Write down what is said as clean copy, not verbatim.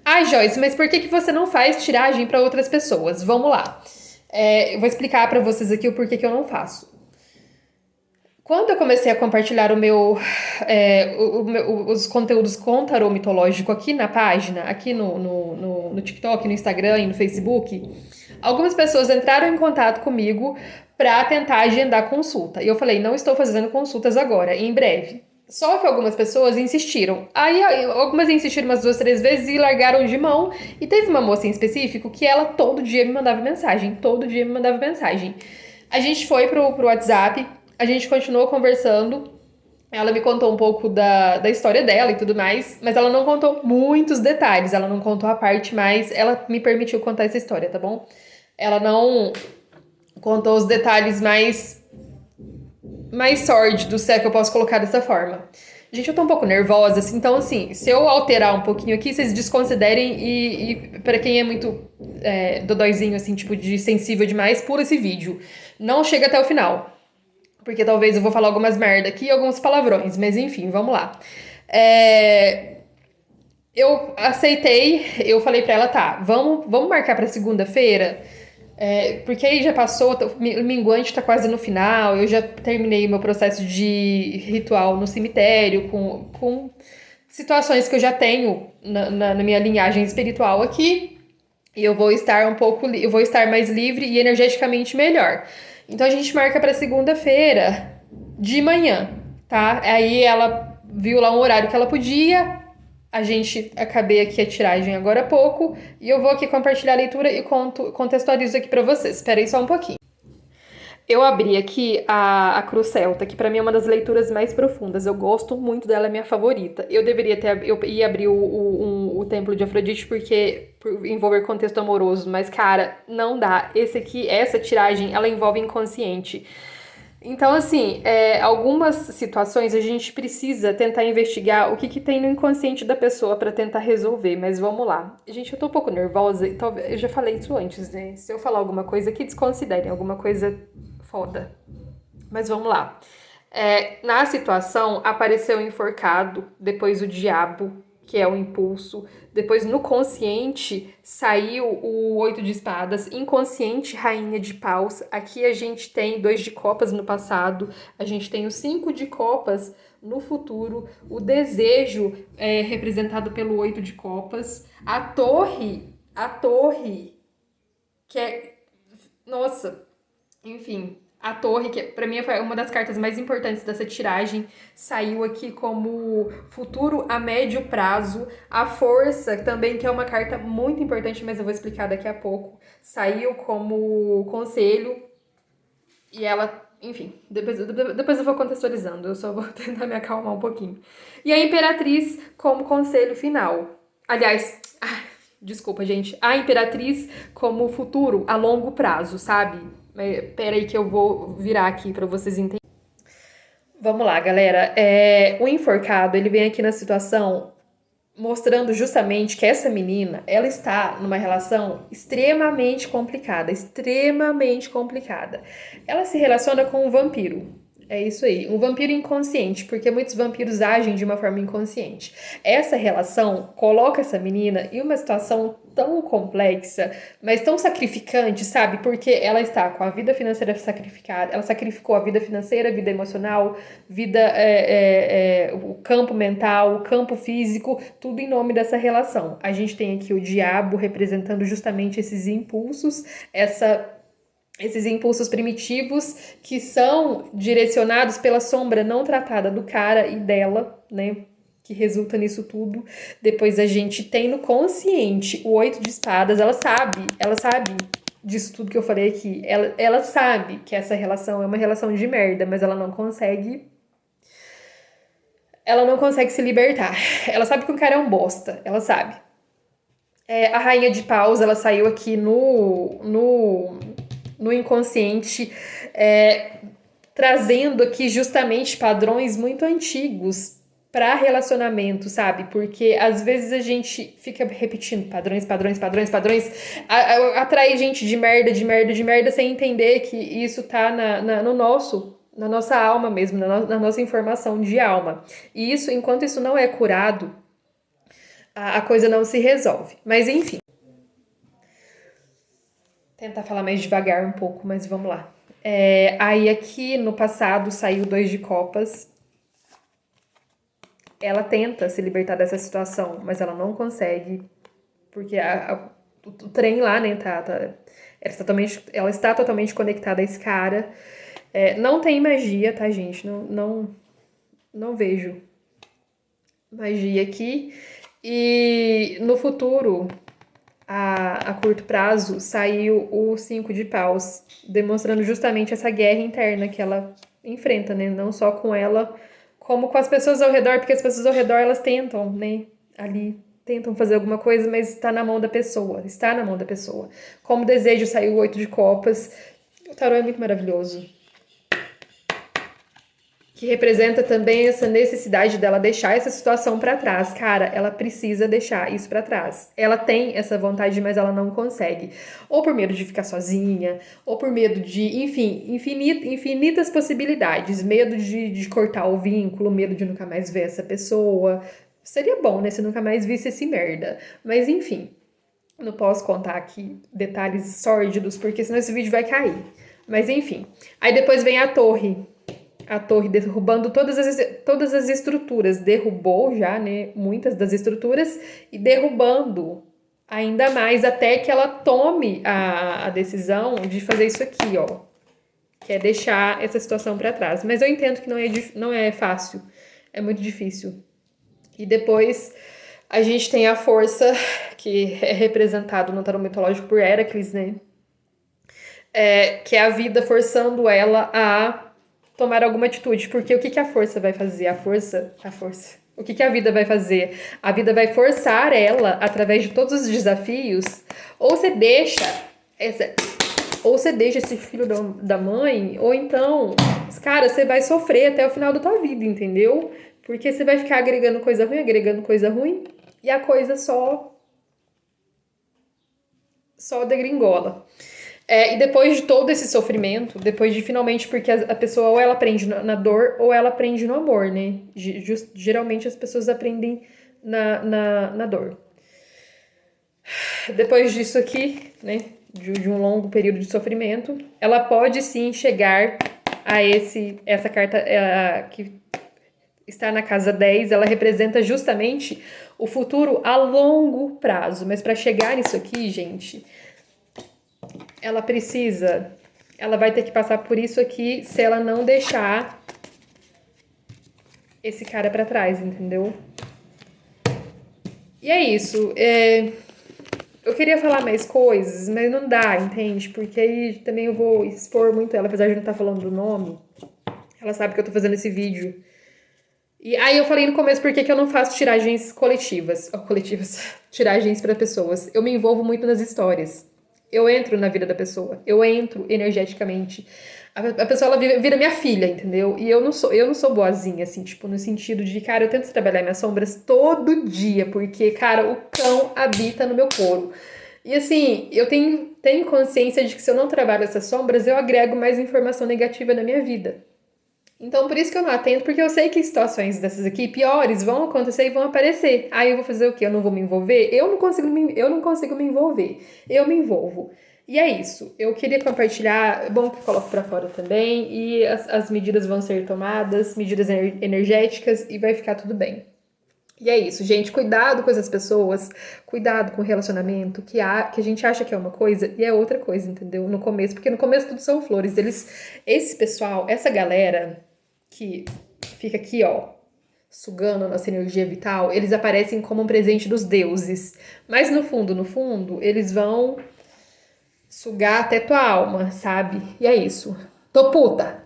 Ai, Joyce, mas por que que você não faz tiragem para outras pessoas? Vamos lá. Eu vou explicar para vocês aqui o porquê que eu não faço. Quando eu comecei a compartilhar os conteúdos com tarô mitológico aqui na página, aqui no TikTok, no Instagram e no Facebook, algumas pessoas entraram em contato comigo para tentar agendar consulta. E eu falei, não estou fazendo consultas agora, em breve. Só que algumas pessoas insistiram. Aí algumas insistiram umas 2, 3 vezes e largaram de mão. E teve uma moça em específico que ela todo dia me mandava mensagem. Todo dia me mandava mensagem. A gente foi pro WhatsApp, a gente continuou conversando. Ela me contou um pouco da história dela e tudo mais, mas ela não contou muitos detalhes, ela não contou a parte mais. Ela me permitiu contar essa história, tá bom? Ela não contou os detalhes mais sórdidos, se é que eu posso colocar dessa forma. Gente, eu tô um pouco nervosa, assim, então assim, se eu alterar um pouquinho aqui, vocês desconsiderem e para quem é muito dodóizinho, assim, tipo, de sensível demais, pula esse vídeo. Não chega até o final. Porque talvez eu vou falar algumas merda aqui e alguns palavrões, mas enfim, vamos lá. É, eu aceitei, eu falei pra ela, tá, vamos marcar pra segunda-feira? Porque aí já passou, o minguante tá quase no final, eu já terminei o meu processo de ritual no cemitério, com situações que eu já tenho na minha linhagem espiritual aqui, e eu vou estar eu vou estar mais livre e energeticamente melhor. Então a gente marca para segunda-feira de manhã, tá? Aí ela viu lá um horário que ela podia. Acabei aqui a tiragem agora há pouco e eu vou aqui compartilhar a leitura e contextualizo aqui para vocês. Espera aí só um pouquinho. Eu abri aqui a Cruz Celta, que pra mim é uma das leituras mais profundas. Eu gosto muito dela, é minha favorita. Eu ia abrir o Templo de Afrodite por envolver contexto amoroso, mas cara, não dá. Essa tiragem, ela envolve inconsciente. Então, assim, algumas situações a gente precisa tentar investigar o que tem no inconsciente da pessoa pra tentar resolver, mas vamos lá. Gente, eu tô um pouco nervosa e talvez eu já falei isso antes, né? Se eu falar alguma coisa que desconsiderem, alguma coisa foda. Mas vamos lá. Na situação, apareceu o enforcado, depois o diabo, que é o impulso. Depois, no consciente, saiu o 8 de espadas. Inconsciente, rainha de paus. Aqui a gente tem 2 de copas no passado. A gente tem o 5 de copas no futuro. O desejo é representado pelo 8 de copas. A torre, que é... Nossa, enfim, a torre, que pra mim foi uma das cartas mais importantes dessa tiragem, saiu aqui como futuro a médio prazo. A força, também, que é uma carta muito importante, mas eu vou explicar daqui a pouco, saiu como conselho. E ela, enfim, depois eu vou contextualizando, eu só vou tentar me acalmar um pouquinho. E a Imperatriz como conselho final. Aliás, desculpa, gente. A Imperatriz como futuro a longo prazo, sabe? Pera aí que eu vou virar aqui pra vocês entenderem. Vamos lá, galera. O enforcado, ele vem aqui na situação mostrando justamente que essa menina, ela está numa relação extremamente complicada, extremamente complicada. Ela se relaciona com um vampiro. É isso aí, um vampiro inconsciente, porque muitos vampiros agem de uma forma inconsciente. Essa relação coloca essa menina em uma situação tão complexa, mas tão sacrificante, sabe? Porque ela está com a vida financeira sacrificada, ela sacrificou a vida financeira, a vida emocional, o campo mental, o campo físico, tudo em nome dessa relação. A gente tem aqui o diabo representando justamente esses impulsos, esses impulsos primitivos que são direcionados pela sombra não tratada do cara e dela, né? Que resulta nisso tudo. Depois a gente tem no consciente o 8 de espadas. Ela sabe disso tudo que eu falei aqui. Ela sabe que essa relação é uma relação de merda, mas ela não consegue se libertar. Ela sabe que o cara é um bosta, ela sabe. A rainha de paus, ela saiu aqui no inconsciente, trazendo aqui justamente padrões muito antigos para relacionamento, sabe? Porque às vezes a gente fica repetindo padrões, atrai gente de merda, de merda, de merda, sem entender que isso tá na nossa alma mesmo, na nossa informação de alma. E isso, enquanto isso não é curado, a coisa não se resolve. Mas enfim, tentar falar mais devagar um pouco, mas vamos lá. Aí aqui no passado saiu 2 de copas. Ela tenta se libertar dessa situação, mas ela não consegue, porque o trem lá, né, ela está totalmente conectada a esse cara. Não tem magia, tá, gente? Não vejo magia aqui. E no futuro, a curto prazo, saiu o 5 de paus, demonstrando justamente essa guerra interna que ela enfrenta, né? Não só com ela, como com as pessoas ao redor, porque as pessoas ao redor, elas tentam, né? Ali, tentam fazer alguma coisa, mas está na mão da pessoa. Está na mão da pessoa. Como desejo, saiu o 8 de copas. O tarô é muito maravilhoso. Que representa também essa necessidade dela deixar essa situação pra trás. Cara, ela precisa deixar isso pra trás. Ela tem essa vontade, mas ela não consegue. Ou por medo de ficar sozinha, ou por medo de, enfim, infinitas possibilidades. Medo de cortar o vínculo, medo de nunca mais ver essa pessoa. Seria bom, né, se nunca mais visse esse merda. Mas enfim, não posso contar aqui detalhes sórdidos, porque senão esse vídeo vai cair. Mas enfim. Aí depois vem a torre. A torre derrubando todas as estruturas. Derrubou já, né? Muitas das estruturas e derrubando ainda mais até que ela tome a decisão de fazer isso aqui, ó. Que é deixar essa situação para trás. Mas eu entendo que não é fácil. É muito difícil. E depois a gente tem a força, que é representado no tarô mitológico por Heracles, né? Que é a vida forçando ela a tomar alguma atitude. Porque o que a força vai fazer? A força. O que a vida vai fazer? A vida vai forçar ela, através de todos os desafios, ou você deixa esse filho da mãe, ou então, cara, você vai sofrer até o final da tua vida, entendeu? Porque você vai ficar agregando coisa ruim, e a coisa só degringola. E depois de todo esse sofrimento, depois de finalmente, porque a pessoa ou ela aprende na dor ou ela aprende no amor, né? Geralmente as pessoas aprendem na dor. Depois disso aqui, né? De um longo período de sofrimento, ela pode sim chegar a essa carta que está na casa 10, ela representa justamente o futuro a longo prazo. Mas para chegar nisso aqui, gente, ela vai ter que passar por isso aqui se ela não deixar esse cara pra trás, entendeu? E é isso. Eu queria falar mais coisas, mas não dá, entende? Porque aí também eu vou expor muito ela, apesar de não estar falando do nome. Ela sabe que eu tô fazendo esse vídeo. E aí eu falei no começo por que eu não faço tiragens coletivas. Tiragens pra pessoas. Eu me envolvo muito nas histórias. Eu entro na vida da pessoa, eu entro energeticamente. A pessoa, ela vira minha filha, entendeu? E eu não sou boazinha, assim, tipo, no sentido de, cara, eu tento trabalhar minhas sombras todo dia, porque, cara, o cão habita no meu couro. E assim, eu tenho consciência de que se eu não trabalho essas sombras, eu agrego mais informação negativa na minha vida. Então, por isso que eu não atendo, porque eu sei que situações dessas aqui piores vão acontecer e vão aparecer. Aí eu vou fazer o quê? Eu não vou me envolver? Eu não consigo me envolver. Eu me envolvo. E é isso. Eu queria compartilhar, é bom que eu coloco pra fora também, e as medidas vão ser tomadas, medidas energéticas, e vai ficar tudo bem. E é isso, gente. Cuidado com essas pessoas, cuidado com o relacionamento, que a gente acha que é uma coisa e é outra coisa, entendeu? No começo, porque no começo tudo são flores. Esse pessoal, essa galera que fica aqui, ó, sugando a nossa energia vital, eles aparecem como um presente dos deuses. Mas no fundo, eles vão sugar até tua alma, sabe? E é isso. Tô puta!